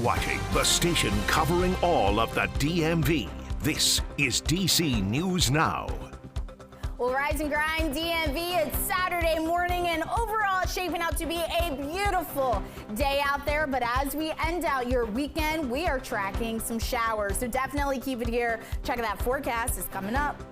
watching the station covering all of the DMV. This is DC News Now. Well, Rise and Grind DMV, it's Saturday morning, and overall it's shaping out to be a beautiful day out there. But as we end out your weekend, we are tracking some showers. So definitely keep it here. Check that forecast is coming up.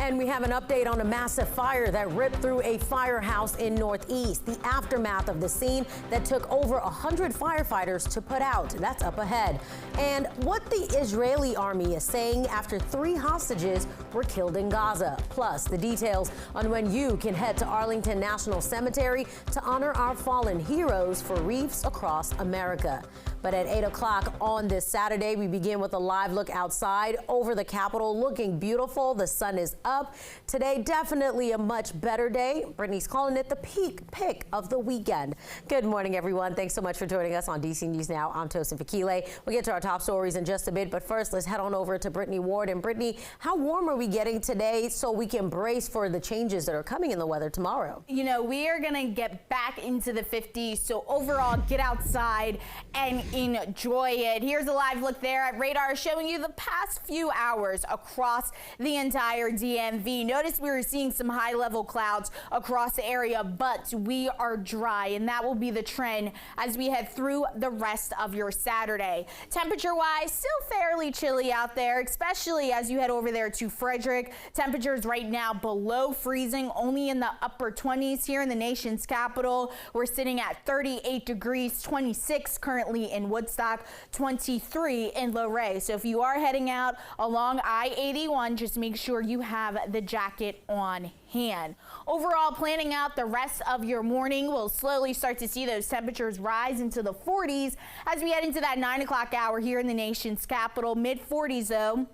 And we have an update on a massive fire that ripped through a firehouse in Northeast. The aftermath of the scene that took over 100 firefighters to put out. That's up ahead. And what the Israeli army is saying after 3 hostages were killed in Gaza. Plus, the details on when you can head to Arlington National Cemetery to honor our fallen heroes for Wreaths across America. But at 8 o'clock on this Saturday, we begin with a live look outside over the Capitol, looking beautiful. The sun is up. Today, definitely a much better day. Brittany's calling it the peak pick of the weekend. Good morning, everyone. Thanks so much for joining us on DC News Now. I'm Tosin Fakile. We'll get to our top stories in just a bit, but first, let's head on over to Brittany Ward. And Brittany, how warm are we getting today so we can brace for the changes that are coming in the weather tomorrow? You know, we are going to get back into the 50s, so overall, get outside and enjoy it. Here's a live look there at radar showing you the past few hours across the entire DMV. Notice we were seeing some high level clouds across the area, but we are dry, and that will be the trend as we head through the rest of your Saturday. Temperature wise, still fairly chilly out there, especially as you head over there to Frederick. Temperatures right now below freezing, only in the upper 20s here in the nation's capital. We're sitting at 38 degrees, 26 currently in Woodstock, 23 in Luray. So if you are heading out along I-81, just make sure you have the jacket on hand. Overall, planning out the rest of your morning, we'll slowly start to see those temperatures rise into the 40s as we head into that 9 o'clock hour here in the nation's capital. Mid 40s though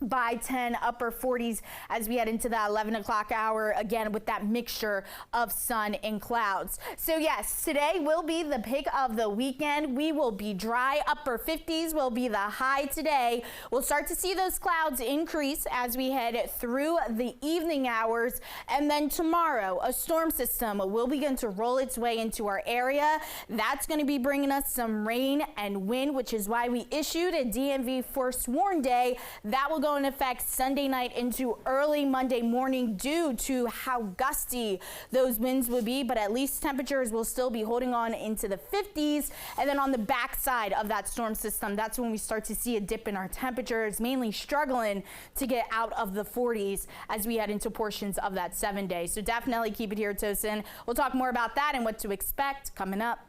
by 10, upper 40s as we head into that 11 o'clock hour, again with that mixture of sun and clouds. So yes, today will be the pick of the weekend. We will be dry. Upper 50s will be the high today. We'll start to see those clouds increase as we head through the evening hours, and then tomorrow a storm system will begin to roll its way into our area. That's going to be bringing us some rain and wind, which is why we issued a DMV First Warn Day. That will go in effect Sunday night into early Monday morning due to how gusty those winds will be, but at least temperatures will still be holding on into the 50s. And then on the backside of that storm system, that's when we start to see a dip in our temperatures, mainly struggling to get out of the 40s as we head into portions of that 7-day. So definitely keep it here, Tosin. We'll talk more about that and what to expect coming up.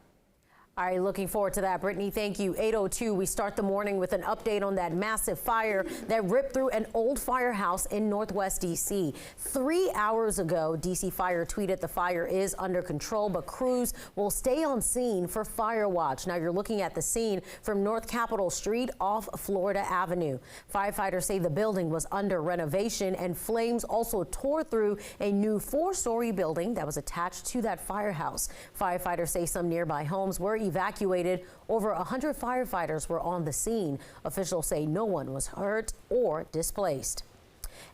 All right, looking forward to that, Brittany. Thank you. 8:02, we start the morning with an update on that massive fire that ripped through an old firehouse in Northwest D.C. 3 hours ago, D.C. Fire tweeted the fire is under control, but crews will stay on scene for fire watch. Now you're looking at the scene from North Capitol Street off Florida Avenue. Firefighters say the building was under renovation, and flames also tore through a new 4-story building that was attached to that firehouse. Firefighters say some nearby homes were evacuated. Over 100 firefighters were on the scene. Officials say no one was hurt or displaced.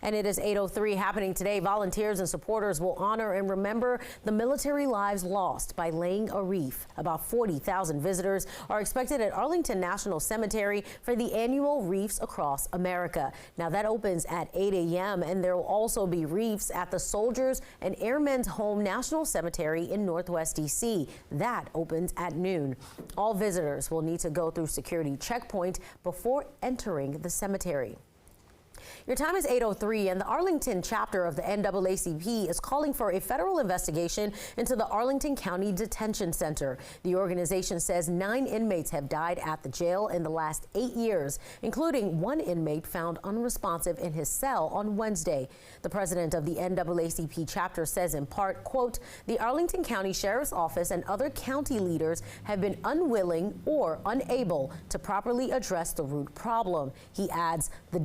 And it is 8:03 happening today. Volunteers and supporters will honor and remember the military lives lost by laying a wreath. About 40,000 visitors are expected at Arlington National Cemetery for the annual Wreaths Across America. Now that opens at 8 a.m. and there will also be wreaths at the Soldiers and Airmen's Home National Cemetery in Northwest D.C. That opens at noon. All visitors will need to go through security checkpoint before entering the cemetery. Your time is 8:03, and the Arlington chapter of the NAACP is calling for a federal investigation into the Arlington County Detention Center. The organization says 9 inmates have died at the jail in the last 8 years, including 1 inmate found unresponsive in his cell on Wednesday. The president of the NAACP chapter says in part, quote, "The Arlington County Sheriff's Office and other county leaders have been unwilling or unable to properly address the root problem." He adds, the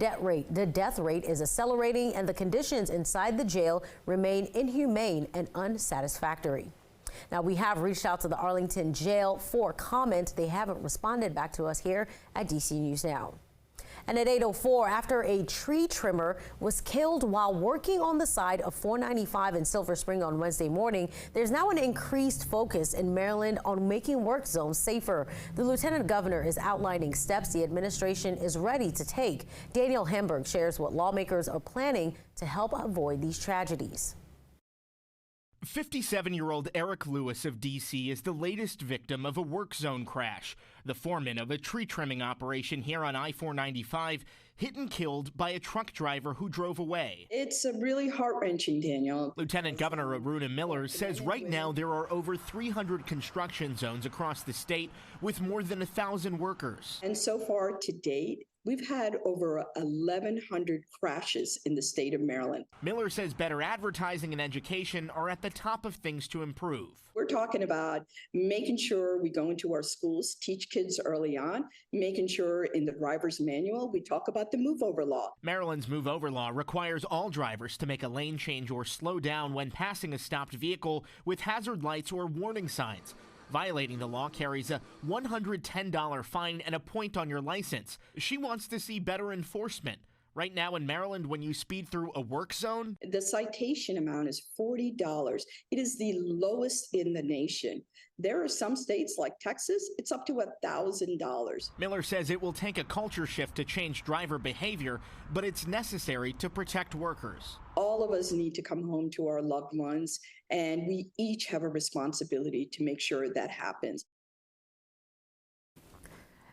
death rate is accelerating and the conditions inside the jail remain inhumane and unsatisfactory. Now, we have reached out to the Arlington jail for comment. They haven't responded back to us here at DC News Now. And at 8:04, after a tree trimmer was killed while working on the side of 495 in Silver Spring on Wednesday morning, there's now an increased focus in Maryland on making work zones safer. The lieutenant governor is outlining steps the administration is ready to take. Daniel Hamburg shares what lawmakers are planning to help avoid these tragedies. 57-year-old Eric Lewis of D.C. is the latest victim of a work zone crash. The foreman of a tree trimming operation here on I-495 hit and killed by a truck driver who drove away. It's really heart-wrenching, Daniel. Lieutenant Governor Aruna Miller says right now there are over 300 construction zones across the state with more than 1,000 workers. And so far to date, we've had over 1,100 crashes in the state of Maryland. Miller says better advertising and education are at the top of things to improve. We're talking about making sure we go into our schools, teach kids early on, making sure in the driver's manual we talk about the move over law. Maryland's move over law requires all drivers to make a lane change or slow down when passing a stopped vehicle with hazard lights or warning signs. Violating the law carries a $110 fine and a point on your license. She wants to see better enforcement. Right now in Maryland, when you speed through a work zone, the citation amount is $40. It is the lowest in the nation. There are some states like Texas, it's up to $1,000. Miller says it will take a culture shift to change driver behavior, but it's necessary to protect workers. All of us need to come home to our loved ones, and we each have a responsibility to make sure that happens.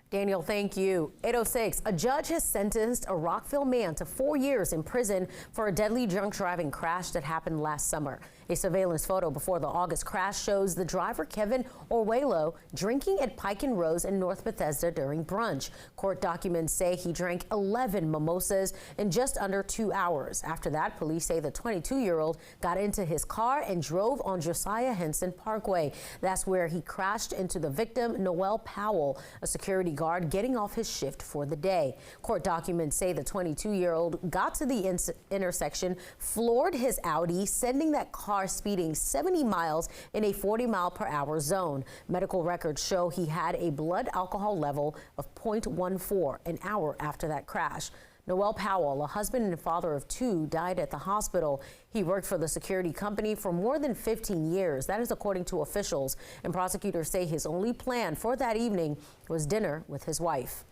Daniel, thank you. 8:06, a judge has sentenced a Rockville man to 4 years in prison for a deadly drunk driving crash that happened last summer. A surveillance photo before the August crash shows the driver, Kevin Orwelo, drinking at Pike and Rose in North Bethesda during brunch. Court documents say he drank 11 mimosas in just under 2 hours. After that, police say the 22-year-old got into his car and drove on Josiah Henson Parkway. That's where he crashed into the victim, Noel Powell, a security guard getting off his shift for the day. Court documents say the 22-year-old got to the intersection, floored his Audi, sending that car speeding 70 miles in a 40-mile-per-hour zone. Medical records show he had a blood alcohol level of 0.14 an hour after that crash. Noel Powell, a husband and father of 2, died at the hospital. He worked for the security company for more than 15 years. That is according to officials. And prosecutors say his only plan for that evening was dinner with his wife.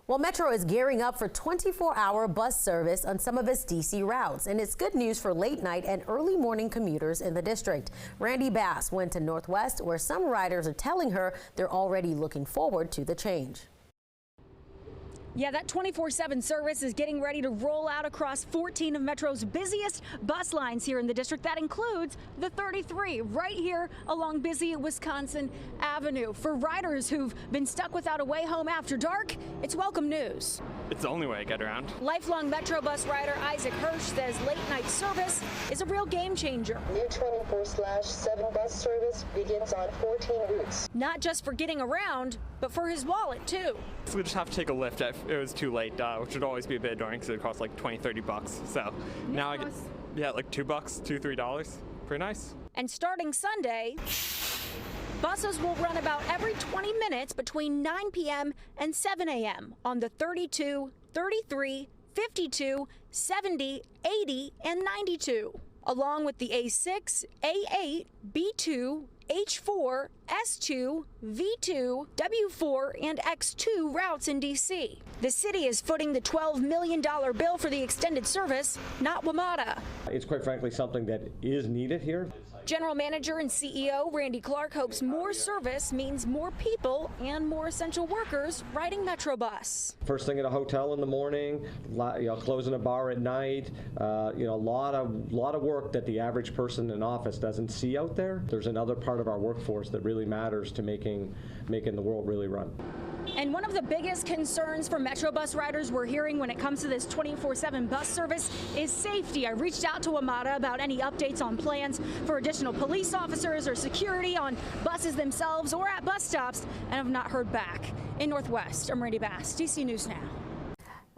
Well, Metro is gearing up for 24-hour bus service on some of its D.C. routes, and it's good news for late night and early morning commuters in the district. Randy Bass went to Northwest, where some riders are telling her they're already looking forward to the change. Yeah, that 24/7 service is getting ready to roll out across 14 of Metro's busiest bus lines here in the district. That includes the 33 right here along busy Wisconsin Avenue. For riders who've been stuck without a way home after dark, it's welcome news. It's the only way I get around. Lifelong Metro bus rider Isaac Hirsch says late night service is a real game changer. New 24/7 bus service begins on 14 routes. Not just for getting around, but for his wallet too. So we just have to take a lift if it was too late, which would always be a bit annoying because it costs like $20-30. So now I get, like $2, $2-3. Pretty nice. And starting Sunday, buses will run about every 20 minutes between 9 p.m. and 7 a.m. on the 32, 33, 52, 70, 80, and 92, along with the A6, A8, B2, H4, S2, V2, W4, and X2 routes in D.C. The city is footing the $12 million bill for the extended service, not WMATA. It's quite frankly something that is needed here. General Manager and CEO Randy Clark hopes more service means more people and more essential workers riding Metrobus. First thing at a hotel in the morning, closing a bar at night, a lot of work that the average person in office doesn't see out there. There's another part of our workforce that really matters to making the world really run. And one of the biggest concerns for Metrobus riders we're hearing when it comes to this 24/7 bus service is safety. I reached out to WMATA about any updates on plans for additional police officers or security on buses themselves or at bus stops, and have not heard back. In Northwest, I'm Randy Bass, DC News Now.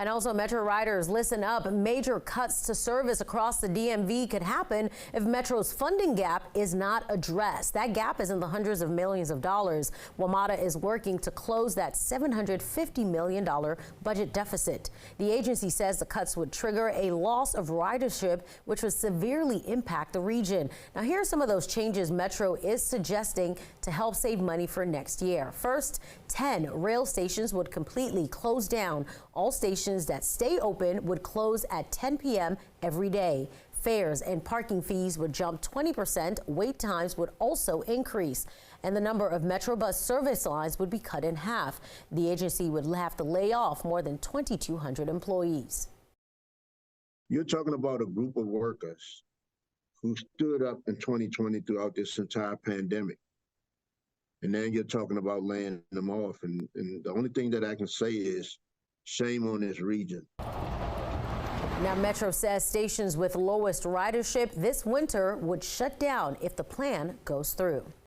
And also, Metro riders, listen up. Major cuts to service across the DMV could happen if Metro's funding gap is not addressed. That gap is in the hundreds of millions of dollars. WMATA is working to close that $750 million budget deficit. The agency says the cuts would trigger a loss of ridership, which would severely impact the region. Now, here are some of those changes Metro is suggesting to help save money for next year. First, 10 rail stations would completely close down. All stations that stay open would close at 10 p.m. every day. Fares and parking fees would jump 20%. Wait times would also increase. And the number of Metrobus service lines would be cut in half. The agency would have to lay off more than 2,200 employees. You're talking about a group of workers who stood up in 2020 throughout this entire pandemic. And then you're talking about laying them off. And the only thing that I can say is shame on this region. Now, Metro says stations with lowest ridership this winter would shut down if the plan goes through.